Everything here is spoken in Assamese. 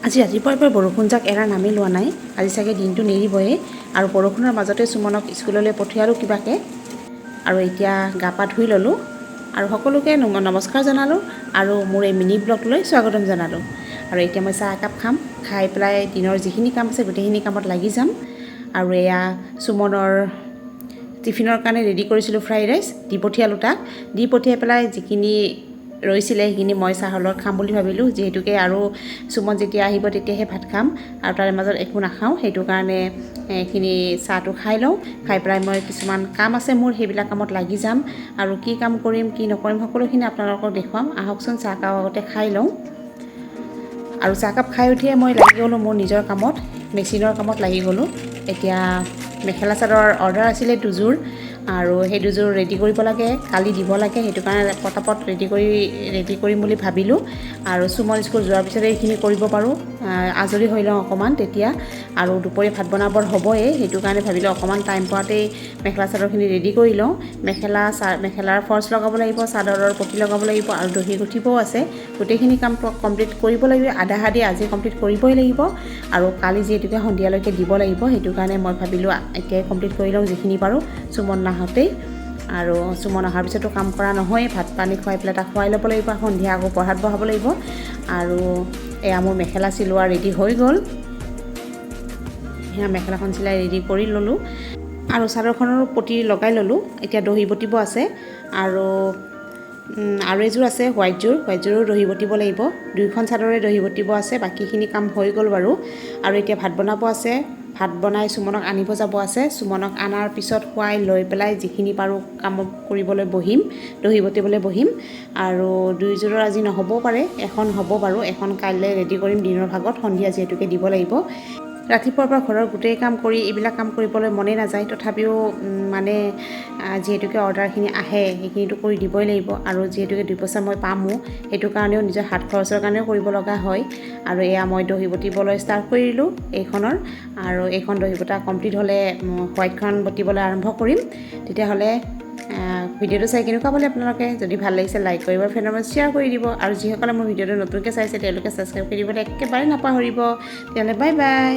আজি ৰাতিপুৱাৰ পৰা বৰষুণজাক এৰাৰ নামেই লোৱা নাই। আজি চাগে দিনটো নেৰিবয়ে আৰু বৰষুণৰ মাজতে সুমনক স্কুললৈ পঠিয়ালোঁ কিবাকে। আৰু এতিয়া গা পা ধুই ল'লোঁ আৰু সকলোকে নমস্কাৰ জনালোঁ আৰু মোৰ এই মিনি ব্লগলৈ স্বাগতম জনালোঁ। আৰু এতিয়া মই চাহ একাপ খাম, খাই পেলাই দিনৰ যিখিনি কাম আছে গোটেইখিনি কামত লাগি যাম। আৰু এয়া সুমনৰ টিফিনৰ কাৰণে ৰেডি কৰিছিলোঁ ফ্ৰাইড ৰাইচ, দি পঠিয়ালোঁ তাক। দি পঠিয়াই পেলাই যিখিনি ৰৈছিলে সেইখিনি মই চাহৰ লগত খাম বুলি ভাবিলোঁ, যিহেতুকে আৰু সুমন যেতিয়া আহিব তেতিয়াহে ভাত খাম আৰু তাৰে মাজত একো নাখাওঁ। সেইটো কাৰণে এইখিনি চাহটো খাই লওঁ, খাই পেলাই মই কিছুমান কাম আছে মোৰ, সেইবিলাক কামত লাগি যাম। আৰু কি কাম কৰিম কি নকৰিম সকলোখিনি আপোনালোকক দেখুৱাম। আহকচোন চাহকাপ আগতে খাই লওঁ। আৰু চাহকাপ খাই উঠিয়ে মই লাগি গ'লোঁ মোৰ নিজৰ কামত, মেচিনৰ কামত লাগি গ'লোঁ। এতিয়া মেখেলা চাদৰ অৰ্ডাৰ আছিলে দুযোৰ আৰু সেই দুযোৰ ৰেডি কৰিব লাগে, কালি দিব লাগে। সেইটো কাৰণে পটাপট ৰেডি কৰিম বুলি ভাবিলোঁ। আৰু সুমন স্কুল যোৱাৰ পিছতে এইখিনি কৰিব পাৰোঁ, আজৰি হৈ লওঁ অকণমান তেতিয়া। আৰু দুপৰীয়া ভাত বনাবৰ হ'বই, সেইটো কাৰণে ভাবিলোঁ অকণমান টাইম পোৱাতেই মেখেলা চাদৰখিনি ৰেডি কৰি লওঁ। মেখেলাৰ ফল্চ লগাব লাগিব, চাদৰৰ পতি লগাব লাগিব আৰু দহি গুঠিবও আছে। গোটেইখিনি কাম কমপ্লিট কৰিব লাগিব, আধা আধি আজি কমপ্লিট কৰিবই লাগিব। আৰু কালি যিহেতুকে সন্ধিয়ালৈকে দিব লাগিব, সেইটো কাৰণে মই ভাবিলোঁ এতিয়াই কমপ্লিট কৰি লওঁ যিখিনি পাৰোঁ সুমন নাহোঁতেই। আৰু সুমন অহাৰ পিছতো কাম কৰা নহয়, ভাত পানী খুৱাই পেলাই তাক খুৱাই ল'ব লাগিব, সন্ধিয়া আকৌ পঢ়াত বহাব লাগিব। আৰু এয়া মোৰ মেখেলা চিলোৱা ৰেডি হৈ গ'ল। সেয়া মেখেলাখন চিলাই ৰেডি কৰি ল'লোঁ আৰু চাদৰখনৰ পতি লগাই ল'লোঁ। এতিয়া দহি বটিব আছে আৰু এযোৰ আছে হোৱাইটযোৰো দহি বটিব লাগিব। দুইখন চাদৰে দহি বটিব আছে, বাকীখিনি কাম হৈ গ'ল বাৰু। আৰু এতিয়া ভাত বনাব আছে, ভাত বনাই সুমনক আনিব যাব আছে। সুমনক অনাৰ পিছত খুৱাই লৈ পেলাই যিখিনি পাৰোঁ কাম কৰিবলৈ বহিম, দহি বটিবলৈ বহিম। আৰু দুইযোৰৰ আজি নহ'বও পাৰে, এখন হ'ব বাৰু, এখন কাইলৈ ৰেডি কৰিম দিনৰ ভাগত, সন্ধিয়া যিহেতুকে দিব লাগিব। ৰাতিপুৱাৰ পৰা ঘৰৰ গোটেই কাম কৰি এইবিলাক কাম কৰিবলৈ মনেই নাযায়, তথাপিও যিহেতুকে অৰ্ডাৰখিনি আহে সেইখিনিতো কৰি দিবই লাগিব। আৰু যিহেতুকে 2 পইচা মই পামো, সেইটো কাৰণেও নিজৰ হাত খৰচৰ কাৰণেও কৰিব লগা হয়। আৰু এয়া মই দহি বটিবলৈ ষ্টাৰ্ট কৰি দিলোঁ এইখনৰ। আৰু এইখন দহি বটা কমপ্লিট হ'লে হোৱাইটখন বটিবলৈ আৰম্ভ কৰিম। তেতিয়াহ'লে ভিডিঅ'টো চাই কেনেকুৱা পালে আপোনালোকে? যদি ভাল লাগিছে লাইক কৰিব, ফ্ৰেণ্ডৰ মাজত শ্বেয়াৰ কৰি দিব। আৰু যিসকলে মোৰ ভিডিঅ'টো নতুনকৈ চাইছে তেওঁলোকে ছাবস্ক্ৰাইব কৰি দিবলৈ একেবাৰে নাপাহৰিব। তেতিয়াহ'লে বাই বাই।